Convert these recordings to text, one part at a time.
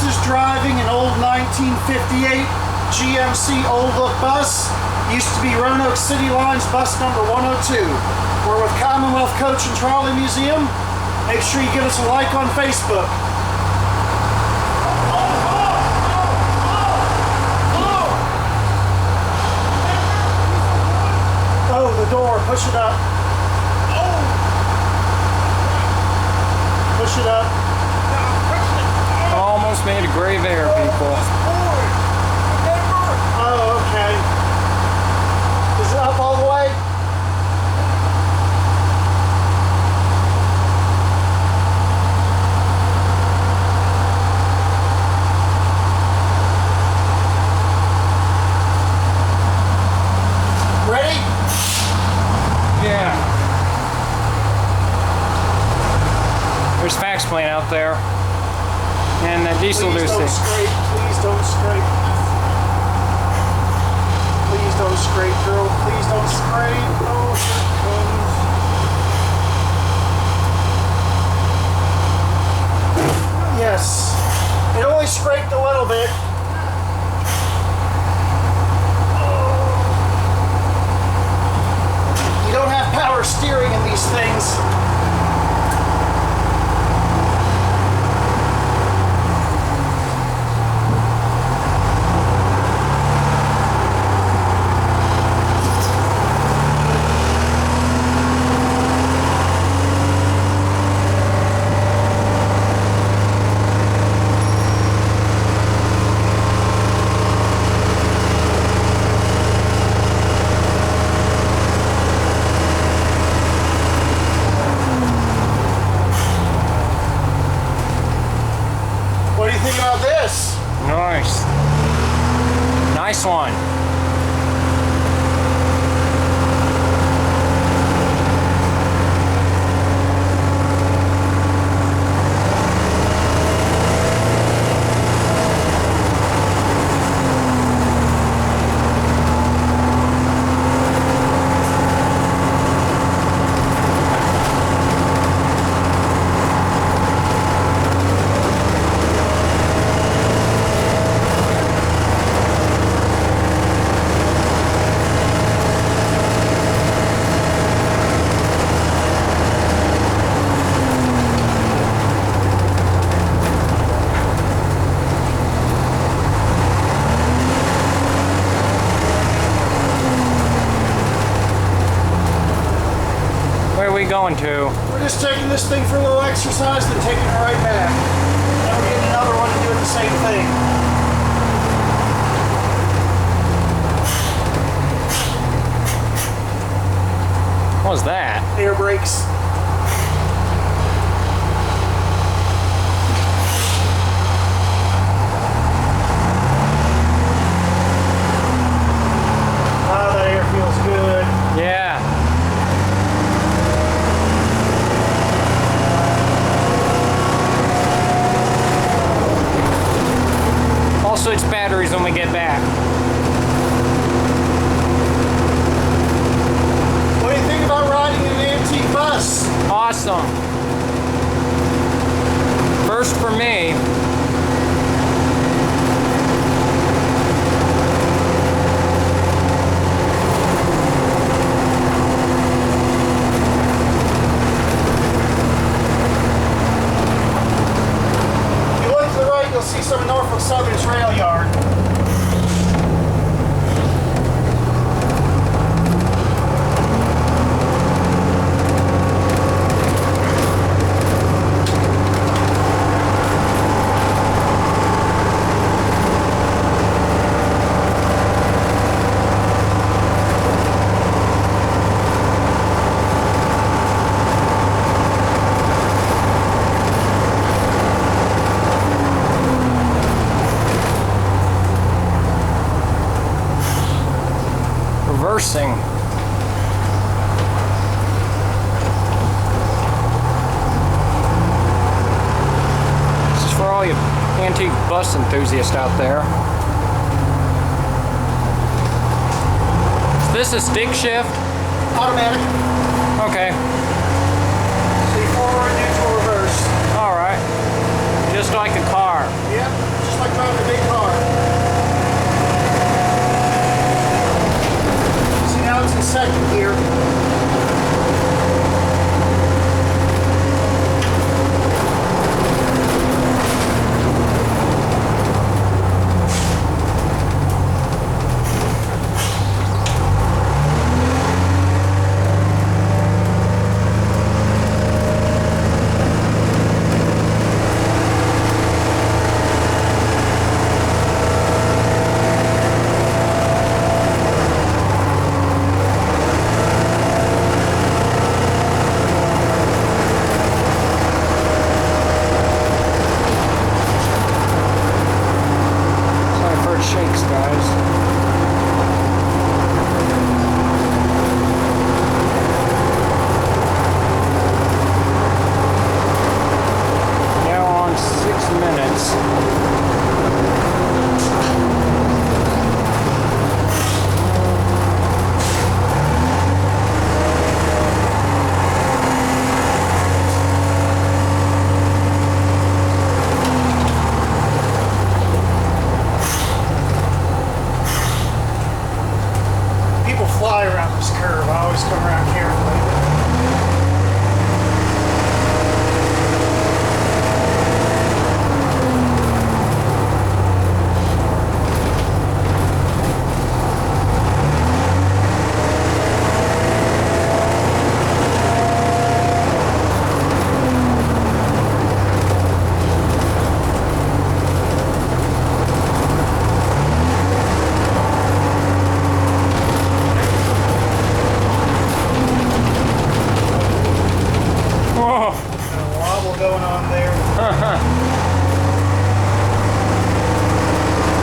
is driving an old 1958 GMC Old Look bus. Used to be Roanoke City Lines bus number 102. We're with Commonwealth Coach and Trolley Museum. Make sure you give us a like on Facebook. Oh, the door. Push it up. Push it up. Almost made a grave error, people. Oh, okay. Is it up all the way? Ready? Yeah. There's fax plane out there. And that diesel Please don't scrape. Please don't scrape. Please don't scrape, girl. Please don't scrape. Oh, here it comes. Yes. It only scraped a little bit. You don't have power steering in these things. What do you think about this? Nice. Nice one. Where are we going to? We're just taking this thing for a little exercise, then taking it right back. Then we're getting another one and doing the same thing. What was that? Air brakes. Ah, that air feels good. Yeah. Also, it's batteries when we get back. What do you think about riding in an antique bus? Awesome. First for me. If you look to the right, you'll see some Norfolk Southern's rail yard. Reversing. This is for all you antique bus enthusiasts out there. Is this a stick shift? Automatic. Okay. See forward, neutral, reverse. Alright. Just like a car. Yep.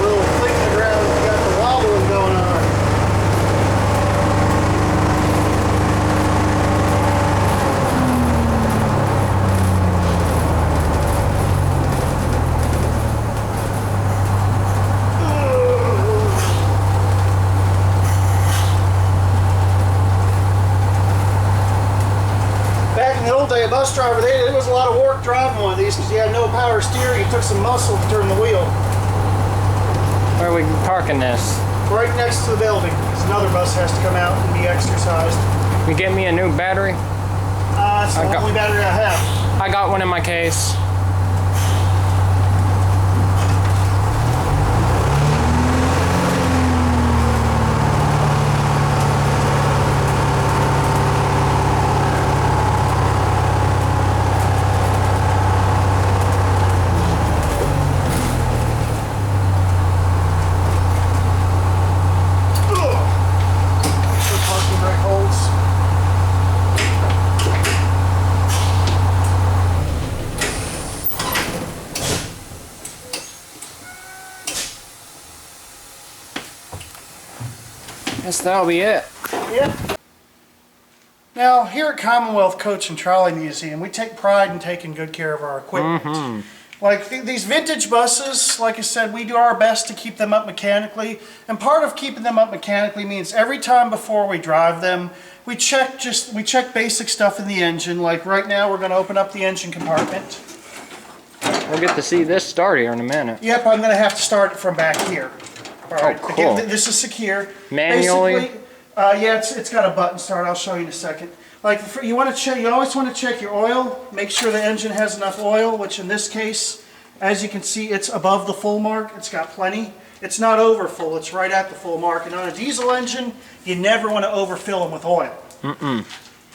Little flick in the ground, you got the wobbling going on. Back in the old day, a bus driver, it was a lot of work driving one of these because you had no power steering. You took some muscle to turn the wheel. Where are we parking this? Right next to the building, because another bus has to come out and be exercised. You get me a new battery? It's the only battery I have. I got one in my case. Parking brake holds. Guess that'll be it. Yep. Now, here at Commonwealth Coach and Trolley Museum, we take pride in taking good care of our equipment. Like these vintage buses, like I said, we do our best to keep them up mechanically. And part of keeping them up mechanically means every time before we drive them, we check basic stuff in the engine. Like right now, we're going to open up the engine compartment. We'll get to see this start here in a minute. Yep, I'm going to have to start it from back here. All right, Oh, cool. Again, this is secure. Manually? Basically, yeah, it's got a button start. I'll show you in a second. Like you want to check, you always want to check your oil. Make sure the engine has enough oil, which in this case, as you can see, it's above the full mark. It's got plenty. It's not over full. It's right at the full mark. And on a diesel engine, you never want to overfill them with oil.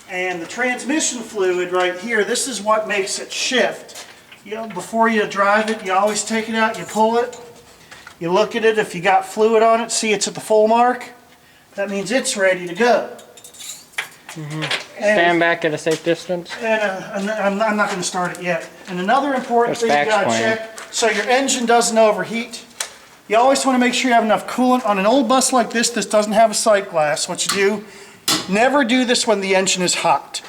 And the transmission fluid right here, this is what makes it shift. You know, before you drive it, you always take it out, you pull it, you look at it. If you got fluid on it, see it's at the full mark. That means it's ready to go. Stand back at a safe distance. And I'm not going to start it yet. And another important thing you There's got to backsplain. check, so your engine doesn't overheat. You always want to make sure you have enough coolant. On an old bus like this doesn't have a sight glass. What you do, never do this when the engine is hot.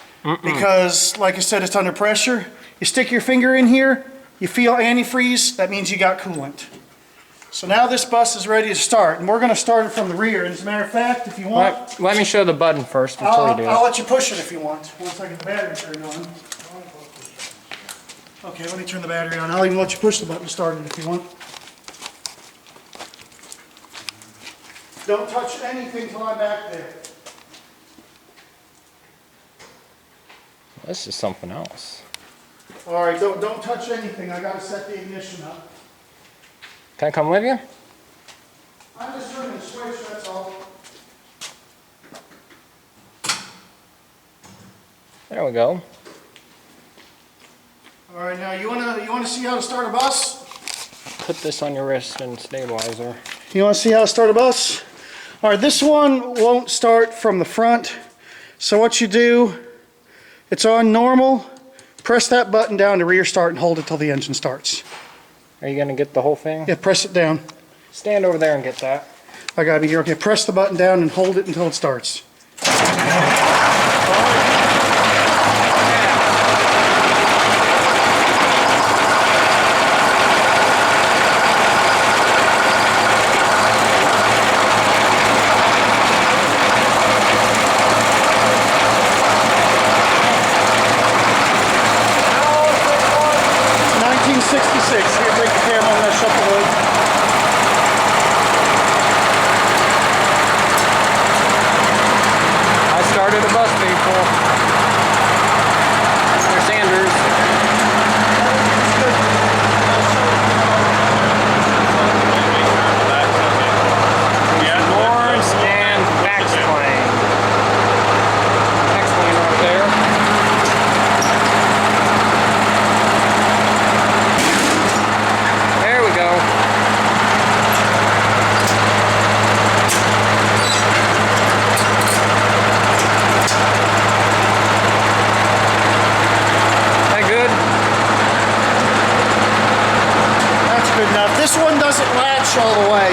Because, like I said, it's under pressure. You stick your finger in here, you feel antifreeze, that means you got coolant. So now this bus is ready to start, and we're going to start it from the rear. And as a matter of fact, if you want, Let me show the button first before you do I'll it. let you push it if you want. Once I get the battery turned on. Okay, let me turn the battery on. I'll even let you push the button to start it if you want. Don't touch anything till I'm back there. This is something else. All right, don't touch anything. I got to set the ignition up. Can I come with you? I'm just turning the switch, that's all. There we go. All right, now you wanna see how to start a bus? Put this on your wrist and stabilizer. You want to see how to start a bus? All right, this one won't start from the front. So what you do, it's on normal. Press that button down to rear start and hold it till the engine starts. Are you going to get the whole thing? Yeah, press it down. Stand over there and get that. I gotta be here. Okay, press the button down and hold it until it starts. good enough. This one doesn't latch all the way.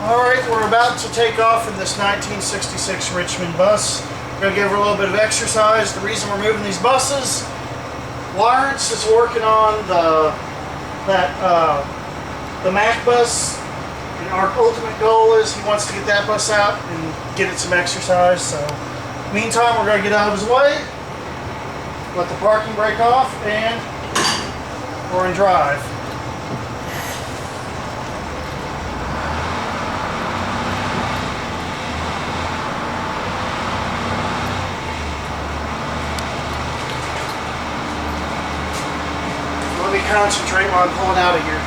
Alright, we're about to take off in this 1966 Richmond bus. We're going to give her a little bit of exercise. The reason we're moving these buses, Lawrence is working on the Mack bus. And our ultimate goal is he wants to get that bus out and get it some exercise. So, meantime, we're going to get out of his way, let the parking brake off, and we're in drive. Let me concentrate while I'm pulling out of here.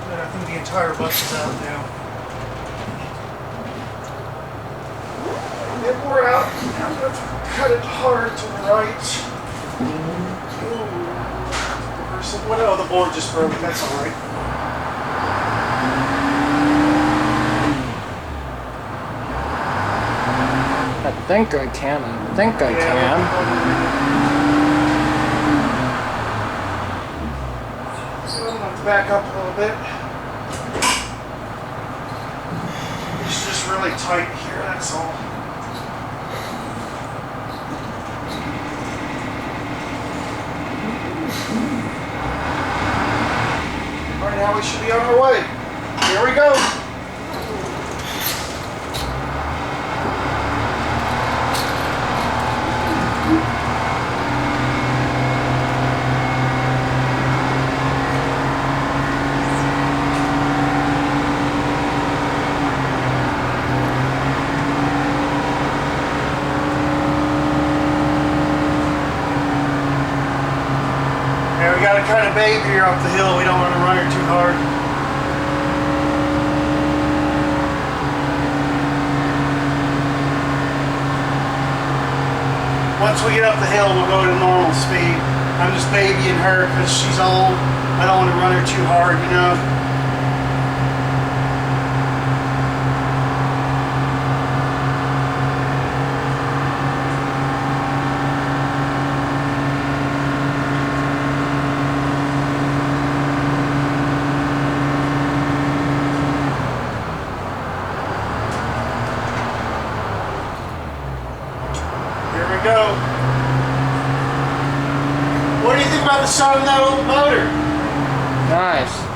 I think the entire bus is out now. Yep, we're out. I'm going to cut it hard to the right. Ooh. Oh, the board just broke. That's all right. I think I can. I think I can. So I'm going to back up a little bit. It's just really tight here, that's all. Alright, now we should be on our way. Here we go. We got to kind of baby her up the hill. We don't want to run her too hard. Once we get up the hill, we'll go to normal speed. I'm just babying her because she's old. I don't want to run her too hard, you know. Go. What do you think about the sound of that old motor? Nice.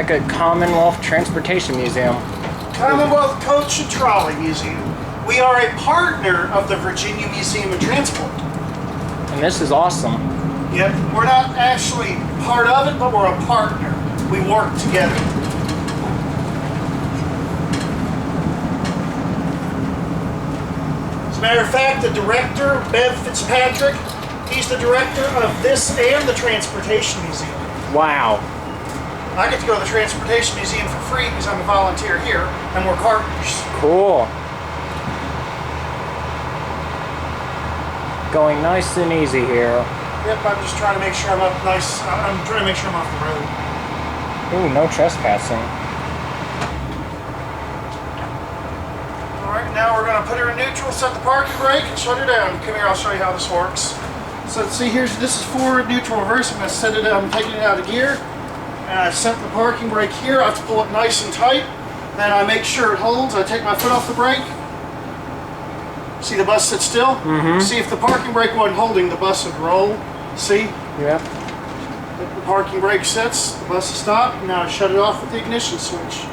back at Commonwealth Transportation Museum. Commonwealth Coach and Trolley Museum. We are a partner of the Virginia Museum of Transport. And this is awesome. Yep, we're not actually part of it, but we're a partner. We work together. As a matter of fact, the director, Bev Fitzpatrick, he's the director of this and the Transportation Museum. Wow. I get to go to the Transportation Museum for free because I'm a volunteer here, and we're partners. Cool. Going nice and easy here. Yep, I'm just trying to make sure I'm up nice. I'm trying to make sure I'm off the road. Ooh, no trespassing. All right, now we're going to put her in neutral, set the parking brake, and shut her down. Come here, I'll show you how this works. So see, this is forward, neutral, reverse. I'm going to set it. I'm taking it out of gear, and I set the parking brake here. I have to pull it nice and tight. Then I make sure it holds. I take my foot off the brake. See the bus sit still? Mm-hmm. See, if the parking brake wasn't holding, the bus would roll. See? Yep. The parking brake sets, the bus is stopped. Now I shut it off with the ignition switch.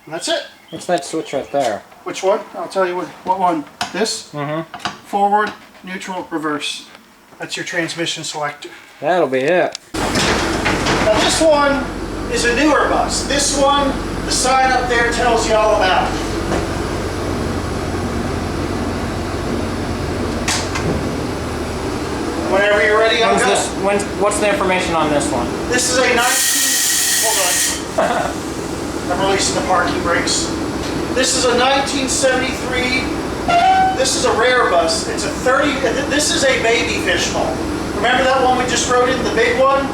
And that's it. What's that switch right there? Which one? I'll tell you what one. This? Mm-hmm. Forward, neutral, reverse. That's your transmission selector. That'll be it. Now this one is a newer bus. This one, the sign up there tells you all about it. Whenever you're ready, I'll go. What's the information on this one? This is a 19... Hold on. I'm releasing the parking brakes. This is a 1973... This is a rare bus. It's a 30... This is a baby fishbowl. Remember that one we just rode in, the big one?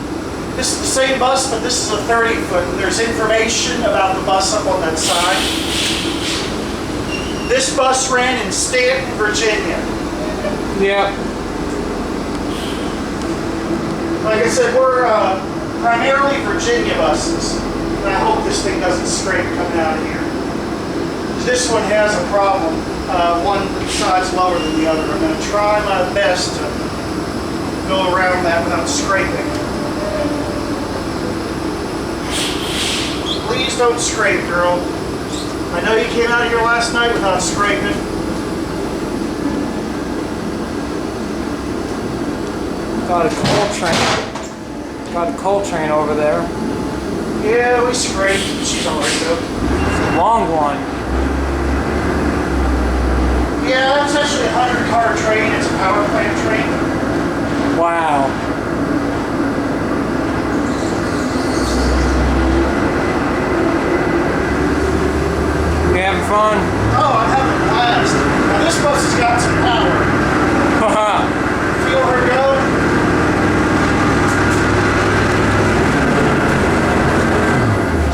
This is the same bus, but this is a 30-foot. There's information about the bus up on that side. This bus ran in Stanton, Virginia. Yep. Like I said, we're primarily Virginia buses. And I hope this thing doesn't scrape coming out of here. This one has a problem. One side's lower than the other. I'm going to try my best to go around that without scraping. Please don't scrape, girl. I know you came out of here last night without scraping. Got a coal train. Got a coal train over there. Yeah, we scraped. She's all right though. It's a long one. Yeah, that's actually a 100-car train. It's a power plant train. Wow. You having fun? Oh, I'm having a blast. Now this bus has got some power. Feel her go?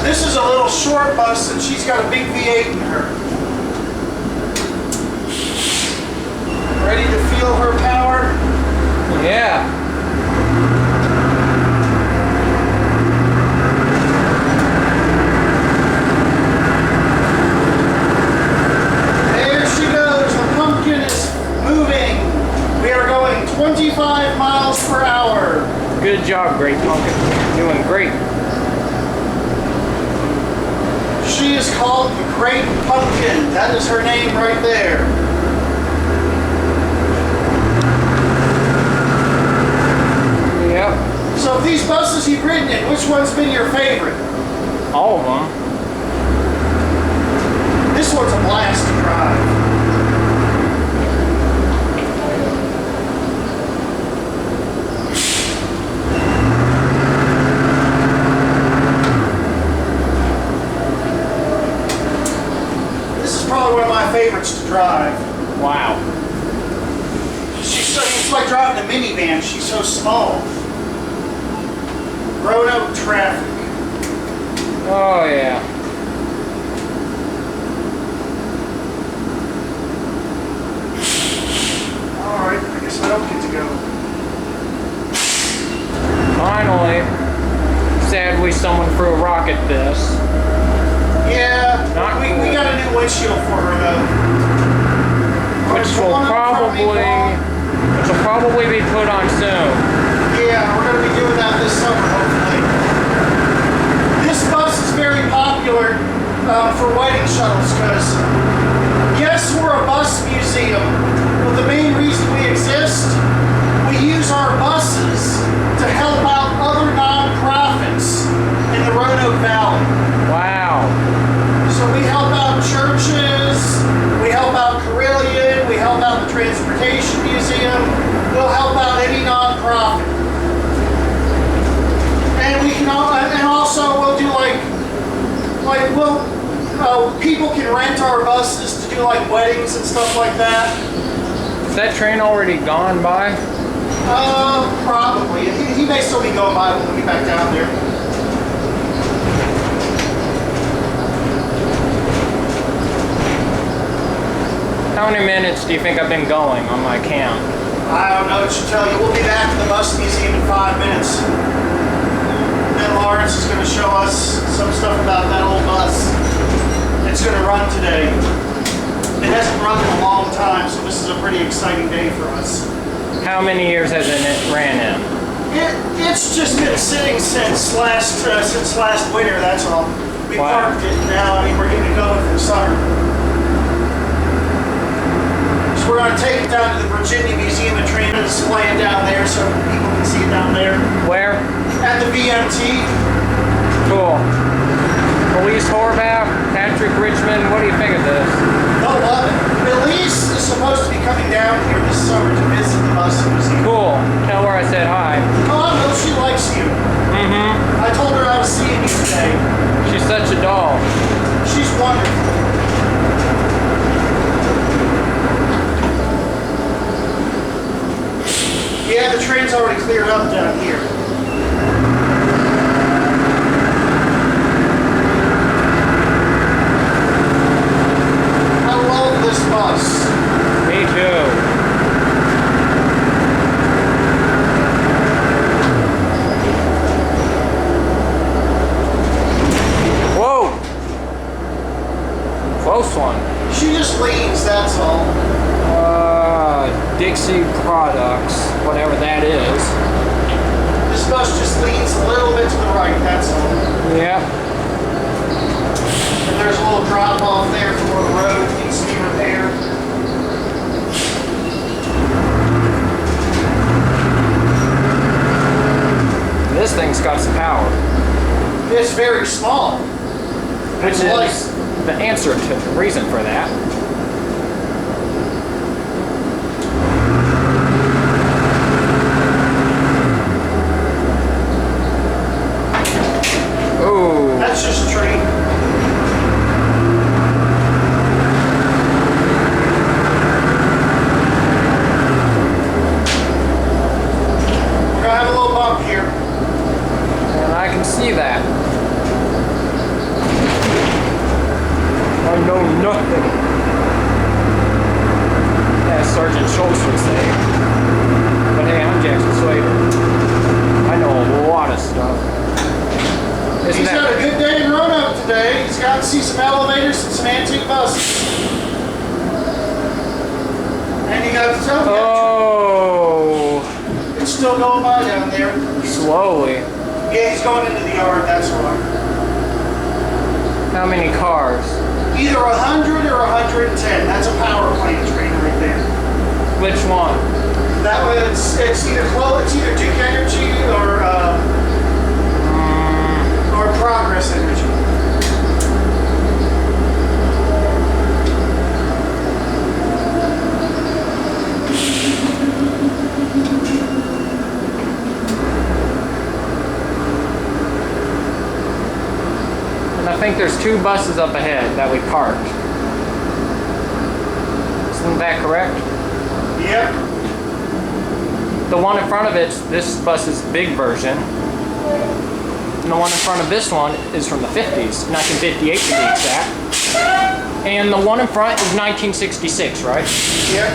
This is a little short bus and she's got a big V8 in her. Ready to feel her power? Yeah. There she goes. The pumpkin is moving. We are going 25 miles per hour. Good job, Great Pumpkin. You're doing great. She is called the Great Pumpkin. That is her name right there. Yep. So of these buses you've ridden in, which one's been your favorite? All of them. This one's a blast to drive. Probably one of my favorites to drive. Wow. It's like driving a minivan. She's so small. Roanoke traffic. Oh yeah. Alright, I guess I don't get to go. Finally. Sadly, someone threw a rock at this. Yeah, Not we cool. got a new windshield for her though. Which will probably be put on soon. Yeah, we're going to be doing that this summer, hopefully. for wedding shuttles, because yes, we're a bus museum, but the main reason we exist, we use our buses to help out other nonprofits in the Roanoke Valley. Wow. So we help out churches, we help out Carillion, we help out the Transportation Museum, we'll help out any nonprofit. And we can, and also we'll do people can rent our buses to do like weddings and stuff like that. Is that train already gone by? Probably. He may still be going by when we get back down there. How many minutes do you think I've been going on my count? I don't know what to tell you. We'll be back at the bus museum in 5 minutes. Then Lawrence is going to show us some stuff about that old bus. It's going to run today. It hasn't run in a long time, so this is a pretty exciting day for us. How many years has it ran in? It's just been sitting since last winter, that's all. We Wow. parked it now. I mean, we're getting it going for the summer. So we're going to take it down to the Virginia Museum and train it displaying down there so people can see it down there. Where? At the VMT. Cool. Elise Horvath, Patrick Richmond, what do you think of this? They'll love it. Elise is supposed to be coming down here this summer to visit the bus museum. Cool. Tell her I said hi. Oh, I know she likes you. Mm-hmm. I told her I was seeing you today. She's such a doll. She's wonderful. Yeah, the train's already cleared up down here. I love this bus. Me too. Whoa! Close one. She just leans, that's all. Dixie Products, whatever that is. This bus just leans a little bit to the right, that's all. Yeah. And there's a little drop off there for where the road needs to be repaired. This thing's got some power. It's very small. Which It's is light. the answer to the reason for that. Oh. That's just a train. We're gonna have a little bump here. And I can see that. I know nothing. As Sergeant Schultz would say. But hey, I'm Jackson Slater. I know a lot of stuff. He's had a good day in Roanoke today. He's got to see some elevators and some antique buses. And he got to tell me it's still going by down there. Slowly. Yeah, he's going into the yard, that's why. How many cars? Either 100 or 110. That's a power plant train right there. Which one? That was, it's either Duke Energy or Progress Energy. And I think there's 2 buses up ahead that we parked. Isn't that correct? Yep. The one in front of it, this bus is big version. And the one in front of this one is from the 50s, 1958 to be exact. And the one in front is 1966, right? Yep.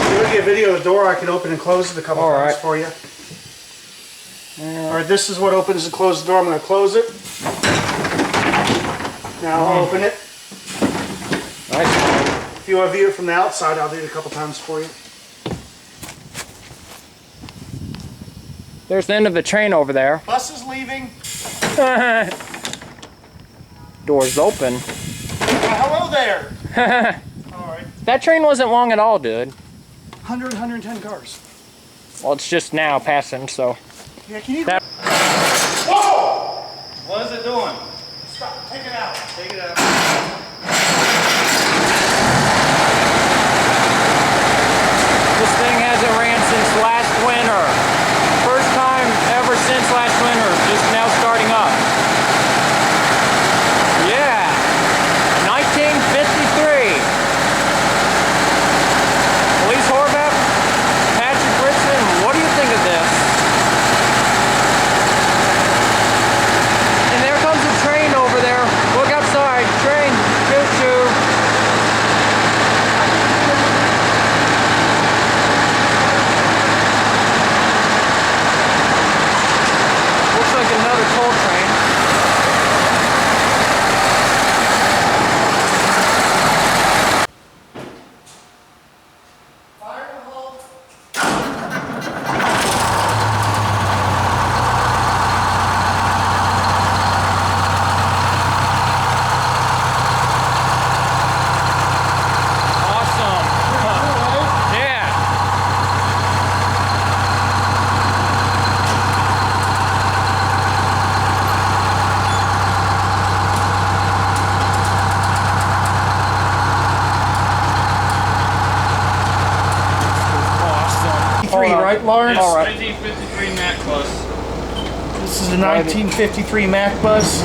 Give me a video of the door. I can open and close it a couple times for you. Alright, this is what opens and closes the door. I'm going to close it. Now I'll open it. Nice. If you want to view it from the outside, I'll do it a couple times for you. There's the end of the train over there. Bus is leaving. Door's open. Hello there. All right. That train wasn't long at all, dude. 100, 110 cars. Well, it's just now passing, so. Yeah, can you... That Whoa! What is it doing? Stop. Take it out. Take it out. This thing hasn't ran since last winter. First time ever since last winter, just now starting up. Yeah, 1953. Police Horvath, Patrick Richmond, what do you think of this? And there comes a train over there. Look outside, train, choo-choo. Looks like another coal train. Fire in the hole. Awesome. Yeah. Awesome. Three, right, Lawrence? All right. 1953 Mack bus. This is a 1953 Mack bus.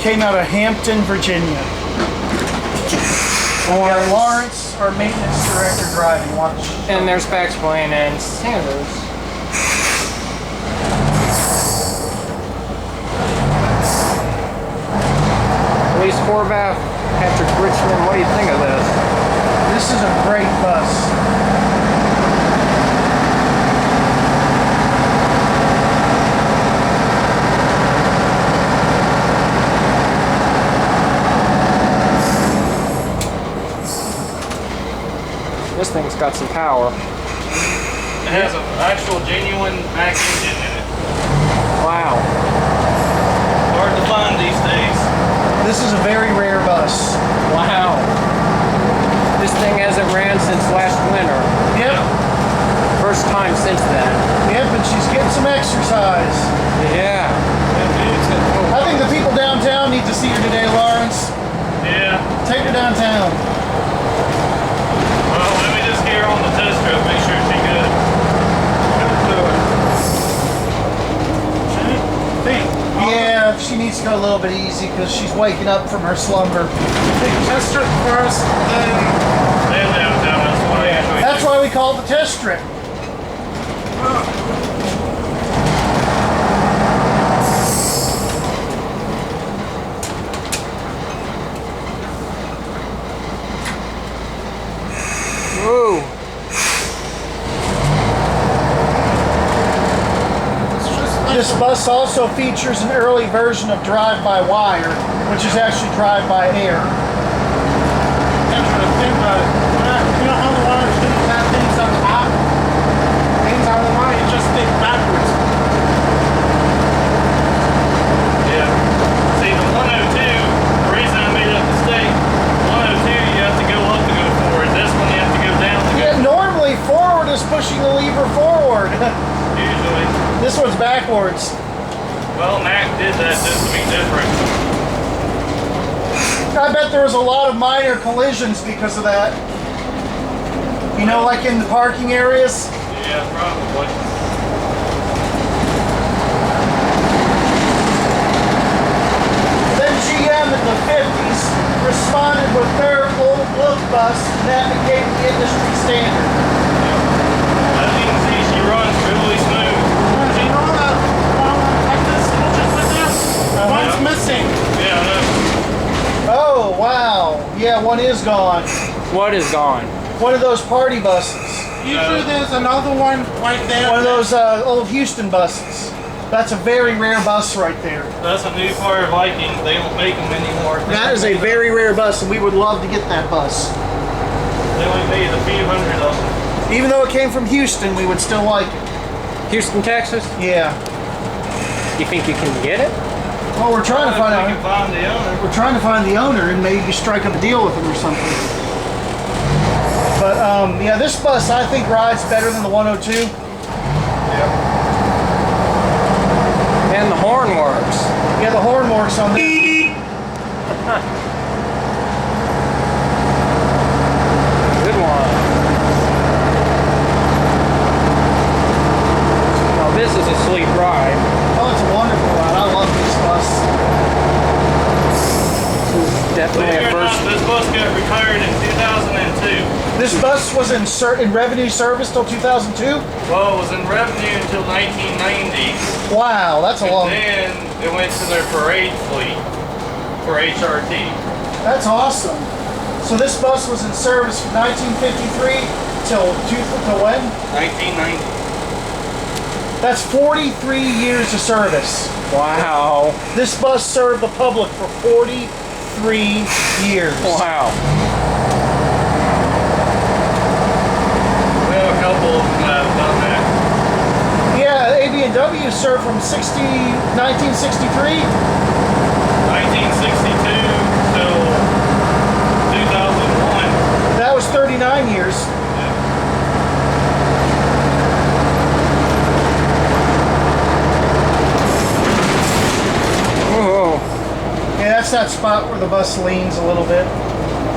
Came out of Hampton, Virginia. We got Lawrence, our maintenance director, driving. Watch. And there's Pax Blaine and Sanders. Police Horvath, Patrick Richmond, what do you think of this? This is a great bus. This thing's got some power. It has an actual genuine Mack engine in it. Wow. Hard to find these days. This is a very rare bus. Wow. This thing hasn't ran since last winter. Yep. First time since then. Yep, and she's getting some exercise. Yeah. I think the people downtown need to see her today, Lawrence. Yeah. Take her downtown. Well, let me just get her on the test trip, make sure she's good. Yeah, she needs to go a little bit easy because she's waking up from her slumber. Take test strip first, then... Then downtown, that's what I usually That's why we call it the test strip. Ooh. This bus also features an early version of drive-by-wire, which is actually drive-by-air. That's the thing about it. You know how the wire shouldn't have things on top? Things on the line, you just stick backwards. Yeah. See, the 102, the reason I made that mistake, 102 you have to go up to go forward. This one you have to go down to go Yeah, normally forward is pushing the lever forward. usually. This one's backwards. Well, Mack did that just to be different. I bet there was a lot of minor collisions because of that. You know, like in the parking areas. Yeah, probably. Then GM in the 50s responded with their old look bus, and that became the industry standard. As you can see, she runs really smooth. You know that like this switches with this? One's missing. Yeah, I know. Oh, wow. Yeah, one is gone. What is gone? One of those party buses. Usually there's another one right there. One of those old Houston buses. That's a very rare bus right there. That's a new Fire Viking. They don't make them anymore. That is a very rare bus, and we would love to get that bus. They only made a few hundred of them. Even though it came from Houston, we would still like it. Houston, Texas? Yeah. You think you can get it? Well, we're trying to find If we can out. find the owner. We're trying to find the owner and maybe strike up a deal with him or something. But yeah, this bus I think rides better than the 102. Yep. And the horn works. Yeah, the horn works on this. Good one. Now this is a sweet ride. Oh, it's a wonderful ride. I love this bus. This is definitely Believe a it or first. not, this bus got retired in 2002. This bus was in revenue service till 2002. Well, it was in revenue until 1990. Wow, that's a long. Then it went to their parade fleet for HRT. That's awesome. So this bus was in service from 1953 till when? 1990. That's 43 years of service. Wow. This bus served the public for 43 years. Wow. We have a couple of them that have done that. Yeah, AB&W served from 1963. 1962 till 2001. That was 39 years. Whoa. Yeah, that's that spot where the bus leans a little bit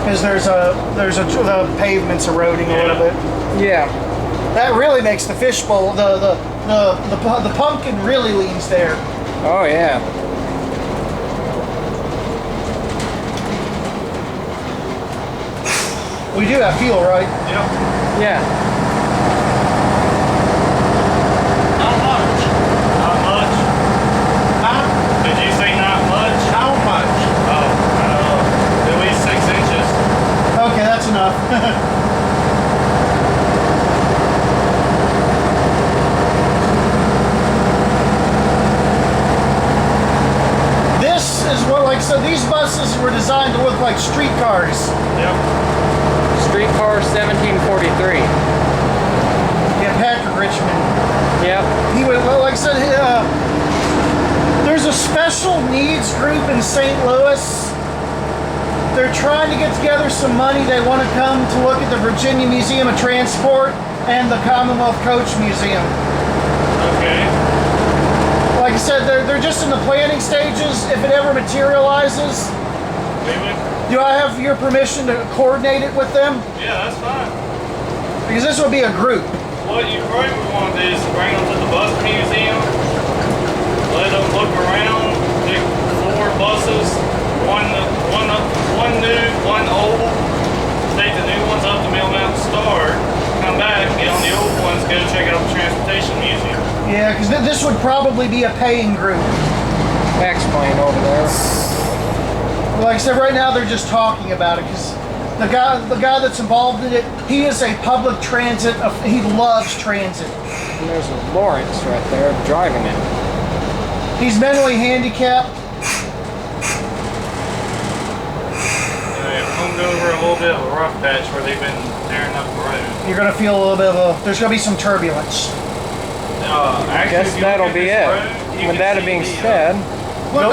because the pavement's eroding a little bit. Yeah. That really makes the fishbowl. The pumpkin really leans there. Oh yeah. We do have fuel, right? Yep. Yeah. How much? Not much. Huh? Did you say not much? How much? Oh, at least 6 inches. Okay, that's enough. This is what, like, so these buses were designed to look like streetcars. Yep. Streetcar 1743. Yeah, Patrick Richmond. Yep. He would, well, like I said, there's a special needs group in St. Louis. They're trying to get together some money. They want to come to look at the Virginia Museum of Transport and the Commonwealth Coach Museum. Okay. Like I said, they're just in the planning stages. If it ever materializes, Maybe? do I have your permission to coordinate it with them? Yeah, that's fine. Because this would be a group. What you probably would want to do is bring them to the bus museum, let them look around, pick 4 buses, one new, one old, take the new ones up to Mill Mountain Star, come back, get on the old ones, go check out the Transportation Museum. Yeah, because this would probably be a paying group. Mack's playing over there. Like I said, right now they're just talking about it because the guy that's involved in it, he is a public transit. He loves transit. And there's a Lawrence right there driving it. He's mentally handicapped. They hung over a little bit of a rough patch where they've been tearing up the road. You're gonna feel a little bit of there's gonna be some turbulence. Actually, Guess if you that'll look at be this it. road, you With can that see being the, said, Go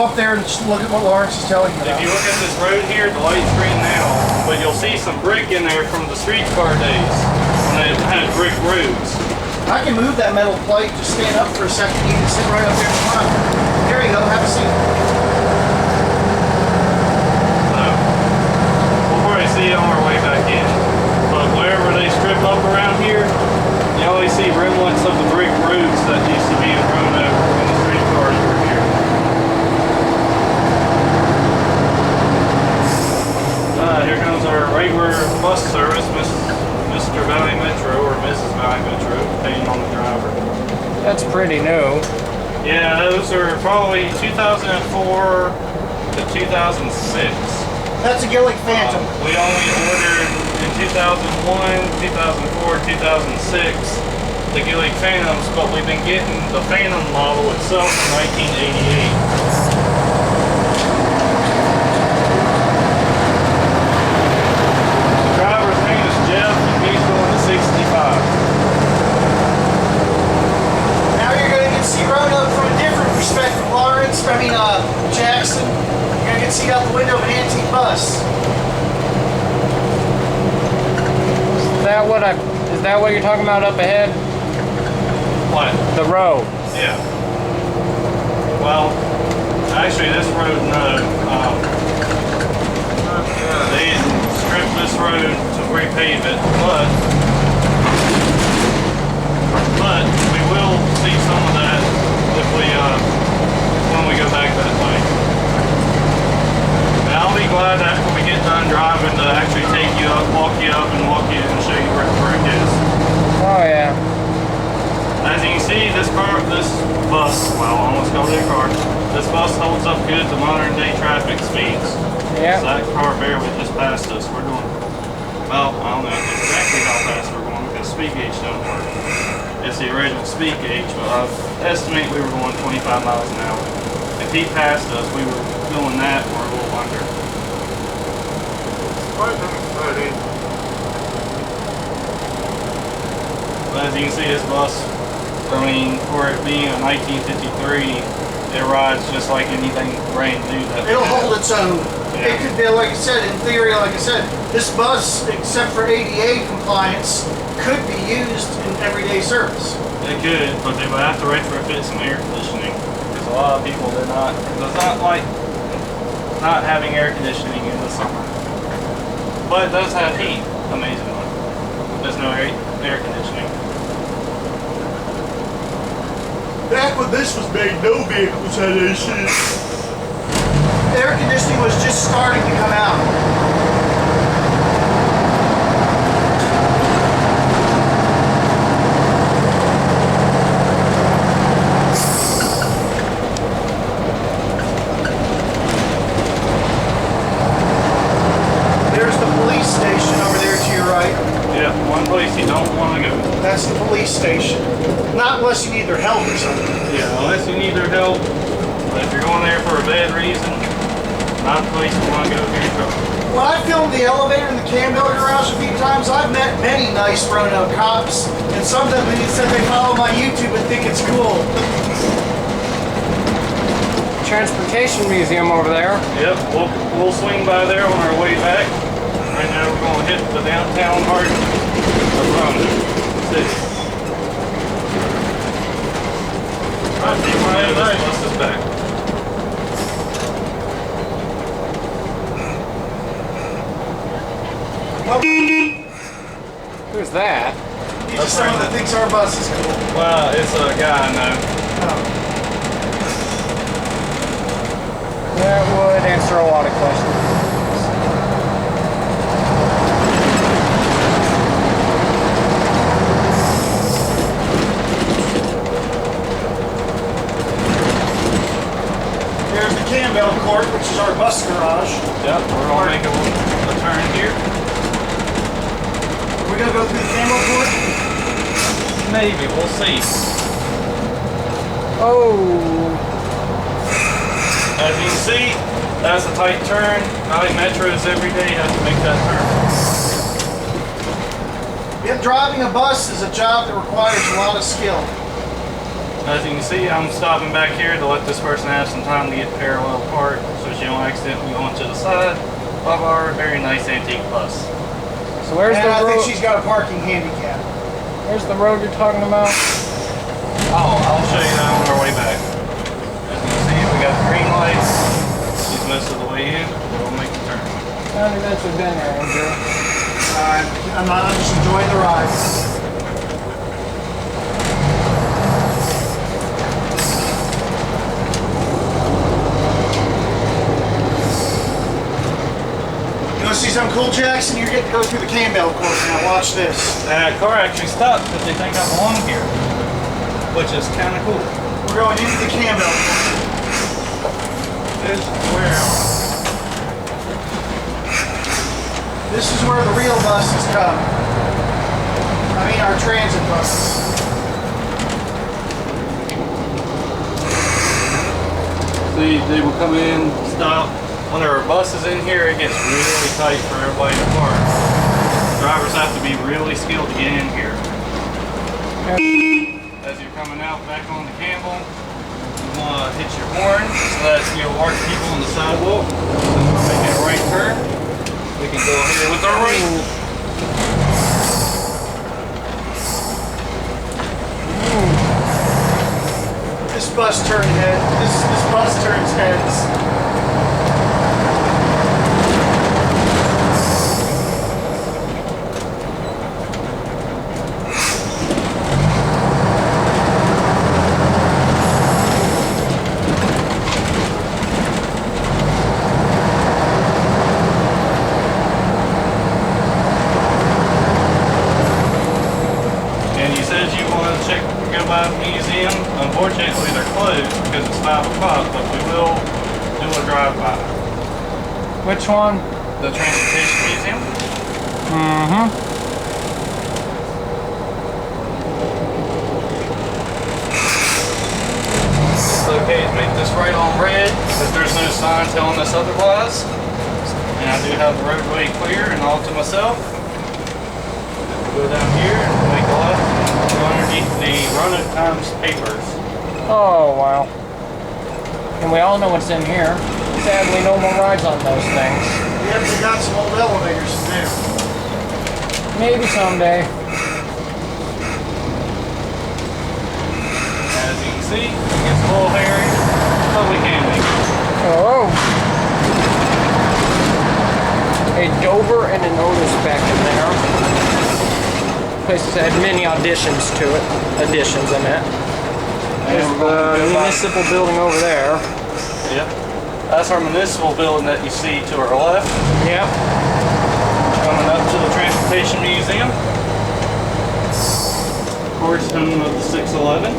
up there and just look at what Lawrence is telling you If you about. look at this road here, the light's green now, but you'll see some brick in there from the streetcar days when they had brick roads. I can move that metal plate. Just stand up for a second. You can sit right up there in front. There you go. Have a seat. So we'll probably see it on our way back in. But wherever they strip up around here, you always see remnants of the brick roads that used to be in Roanoke when the streetcars were here. Here comes our regular bus service, Mr. Valley Metro or Mrs. Valley Metro, depending on the driver. that's pretty new. Yeah, those are probably 2004 to 2006. That's a Gillick Phantom. We only ordered in 2001, 2004, 2006 the Gillick Phantoms, but we've been getting the Phantom model itself in 1988. The driver's name is Jeff, and he's going to 65. see out the window of an antique bus. Is that what you're talking about up ahead? What? The road. Yeah. Well, actually, this road, no. They stripped this road to repave it, but we will see some of that if we when we go back that way. And I'll be glad after we get done driving to actually take you up, walk you up, and show you where the break is. Oh yeah. As you can see, this bus, well, I almost called it a car. This bus holds up good to modern day traffic speeds. Yeah. So that car barely just passed us. We're going, well, I don't know exactly how fast we're going because speed gauge don't work. It's the original speed gauge, but I estimate we were going 25 miles an hour. If he passed us, we were doing that or a little under. But as you can see, this bus, I mean, for it being a 1953, it rides just like anything brand new. It'll hold its own. Yeah. It could be, like I said, in theory, like I said, this bus, except for ADA compliance, could be used in everyday service. It could, but they would have to retrofit some air conditioning. Because a lot of people did not. Because it's not like not having air conditioning in the summer. But it does have heat, amazingly. There's no air conditioning. Back when this was made, no vehicles had AC. Air conditioning was just starting to come out. There's the police station over there to your right. Yeah, one place you don't want to go. That's the police station. Not unless you need their help or something. Yeah, unless you need their help. But if you're going there for a bad reason, not the place you want to go if you're in trouble. When I filmed the elevator in the Campbell garage a few times, I've met many nice Roanoke cops, and some of them said they follow my YouTube and think it's cool. Transportation museum over there. Yep, we'll swing by there on our way back. Right now we're going to hit the downtown heart of Roanoke City. Right, this bus is back. Who's that? He's just someone that thinks our bus is cool. Well, it's a guy I know. That would answer a lot of questions. There's the Campbell Court, which is our bus garage. Yep, we're going to make a turn here. We're going to go through the Campbell Court? Maybe, we'll see. Oh. As you can see, that's a tight turn. I think metros every day have to make that turn. Yep, driving a bus is a job that requires a lot of skill. As you can see, I'm stopping back here to let this person have some time to get parallel parked so she don't accidentally go onto the side of our very nice antique bus. So where's And the I road? think she's got a parking handicap. Where's the road you're talking about? Oh, I'll show you that on our way back. As you can see, we got green lights. She's most of the way in. We'll make the turn. How many minutes have been there, Andrew? I'm just enjoying the ride. You want to see something cool, Jackson? You're getting to go through the Campbell Court now. Watch this. That car actually stopped because they think I belong here, which is kind of cool. We're going into the Campbell Court. This is where This is where the real buses come. I mean, our transit buses. See, they will come in, stop. When there are buses in here, it gets really tight for everybody to park. Drivers have to be really skilled to get in here. As you're coming out back on the Campbell, You want to hit your horn so that you'll alert people on the sidewalk. Then we're making a right turn. We can go ahead with our right. This bus turns heads. Museum. Unfortunately, they're closed because it's 5 o'clock, but we will do a drive-by. Which one? The Transportation Museum. Mm-hmm. It's okay to make this right on red because there's no sign telling us otherwise. And I do have the roadway clear and all to myself. Go down here and make a left. Go underneath the Roanoke Times papers. Oh, wow. And we all know what's in here. Sadly, no more rides on those things. Yep, they got some old elevators in there. Maybe someday. As you can see, it gets a little hairy, but we can make it. Oh. A Dover and an Otis back in there. Place had many auditions to it. Additions, I meant. There's the municipal building over there. Yep. That's our municipal building that you see to our left. Yep. Coming up to the Transportation Museum. Of course, home of the 611.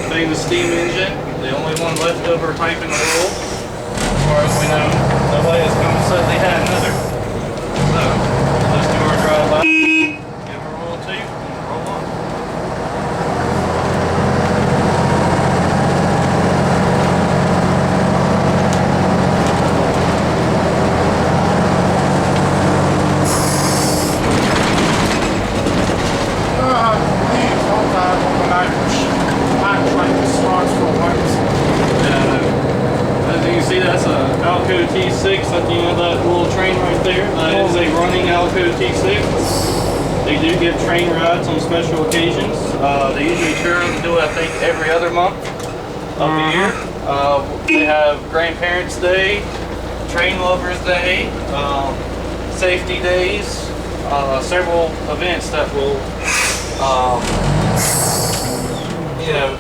Famous steam engine. The only one left over type in the world. As far as we know, nobody has come and said they had another. So, let's do our drive-by. T6 at the end of that little train right there. That is a running Alco T6. They do give train rides on special occasions. They usually turn them do, I think, every other month of the year. They have Grandparents' Day, Train Lovers' Day, Safety Days, several events that will,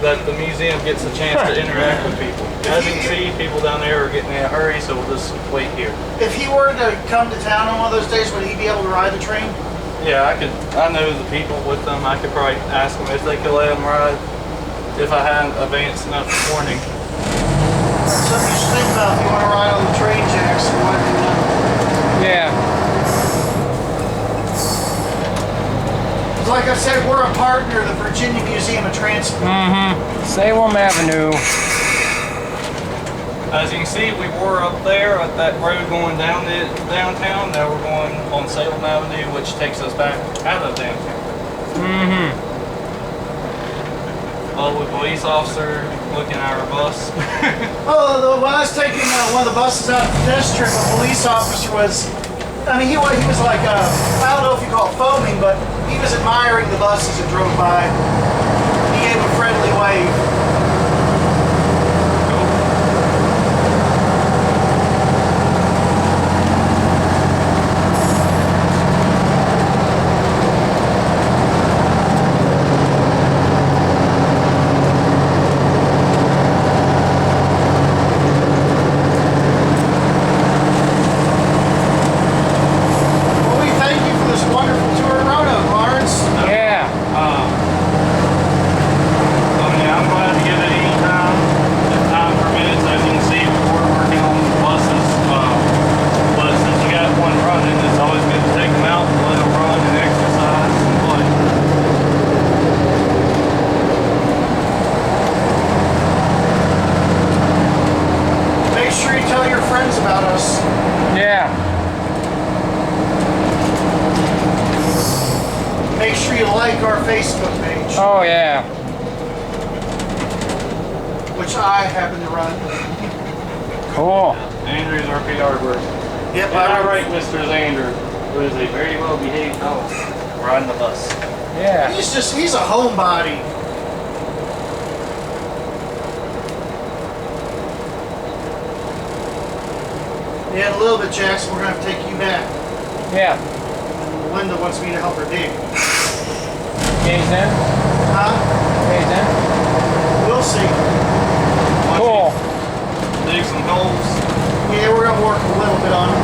that the museum gets a chance to interact with people. As you can see, people down there are getting in a hurry, so we'll just wait here. If he were to come to town on one of those days, would he be able to ride the train? Yeah, I could. I know the people with them. I could probably ask them if they could let them ride if I hadn't advanced enough warning. That's something you should think about if you want to ride on the train, Jackson. Let me know. Yeah. Like I said, we're a partner of the Virginia Museum of Transport. Mm-hmm. Salem Avenue. As you can see, we were up there at that road going down to downtown. Now we're going on Salem Avenue, which takes us back out of downtown. Mm-hmm. Lovely police officer looking at our bus. Oh, when I was taking one of the buses out to test trip, a police officer was, I mean, he was like, I don't know if you call it foaming, but he was admiring the buses that drove by. He gave a friendly wave. which I happen to run. Cool. Andrew's our PR person. Yep, And I rank Mr. Andrew, who is a very well-behaved dog, riding the bus. Yeah. He's a homebody. Yeah, in a little bit, Jackson, we're going to have to take you back. Yeah. Linda wants me to help her dig. Game's in? Huh? Game's in? We'll see. Cool. Dig some holes. Yeah, we're going to work a little bit on it.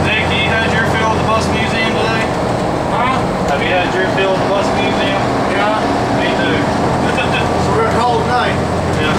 Nick, you had your fill at the bus museum today? Huh? Have you had your fill at the bus museum? Yeah. Me too. So we're going to call it night. Yeah.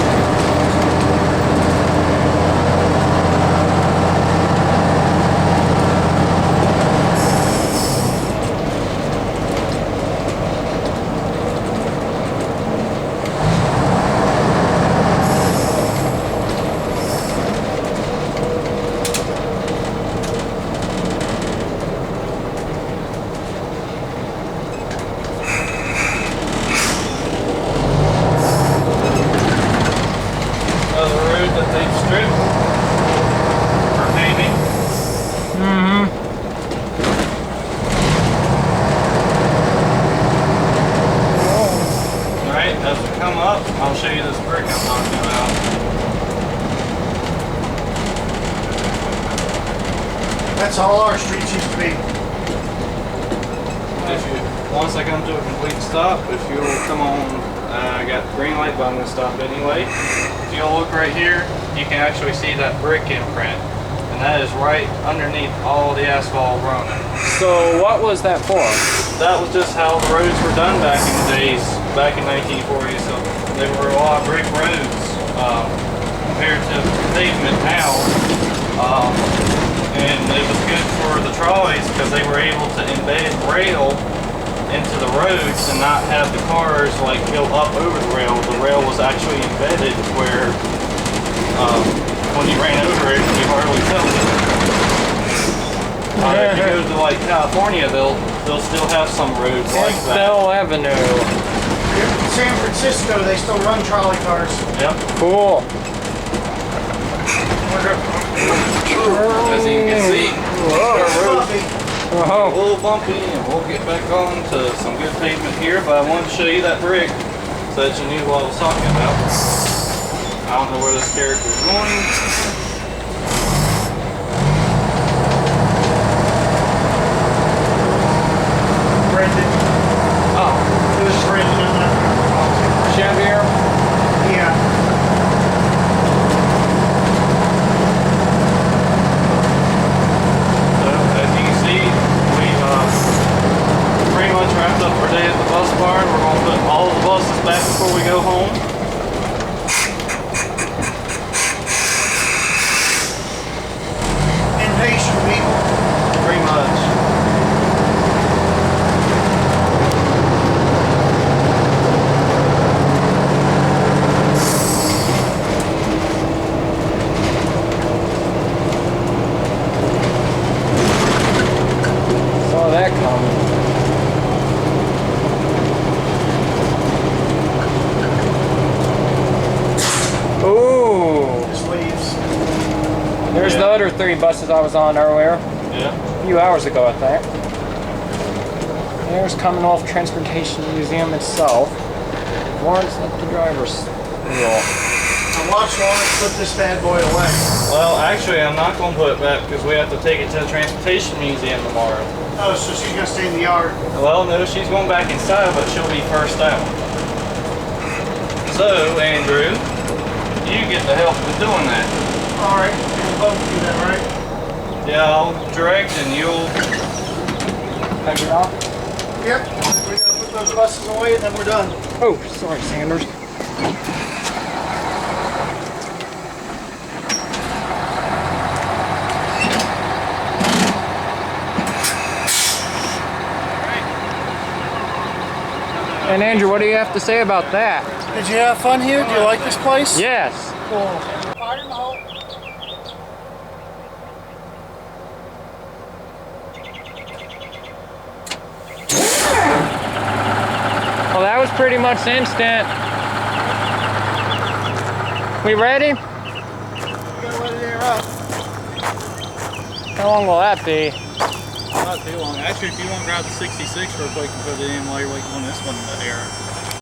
I'll show you this brick I'm talking about. That's all our streets used to be. Once I come to a complete stop, if you'll come on, I got the green light, but I'm going to stop anyway. If you'll look right here, you can actually see that brick imprint. And that is right underneath all the asphalt running. So what was that for? That was just how the roads were done back in the days, back in 1940. So they were a lot of brick roads compared to pavement now. And it was good for the trolleys because they were able to embed rail into the roads and not have the cars like go up over the rail. The rail was actually embedded where when you ran over it, you hardly felt it. If you go to like California, they'll still have some roads like that. Bell Avenue. In San Francisco, they still run trolley cars. Yep. Cool. As you can see, our road's Oh. a little bumpy, and we'll get back on to some good pavement here. But I wanted to show you that brick so that you knew what I was talking about. I don't know where this character is going. Brendan. Oh, It was Brendan on that. Chevier. Yeah. so as you can see, we pretty much wrapped up our day at the bus barn. We're going to put all the buses back before we go home. Impatient people. Pretty much. Saw that coming. Ooh. Just leaves. There's the other 3 buses I was on earlier. Yeah. A few hours ago, I think. There's Commonwealth Transportation Museum itself. Lawrence at the driver's wheel. I watched Lawrence put this bad boy away. Well, actually, I'm not going to put it back because we have to take it to the Transportation Museum tomorrow. Oh, so she's gonna stay in the yard. Well, no, she's going back inside, but she'll be first out. So, Andrew, you get the help with doing that. All right, we'll both do that, right? Yeah, I'll direct and you'll... Cut it off. Yep. We're gonna put those buses away and then we're done. Oh, sorry, Sanders. And Andrew, what do you have to say about that? Did you have fun here? Do you like this place? Yes. Cool. Well, that was pretty much instant. We ready? We gotta let it air up. How long will that be? Not too long. Actually, if you want to grab the 66 real quick and put it in while you're waiting on this one to air.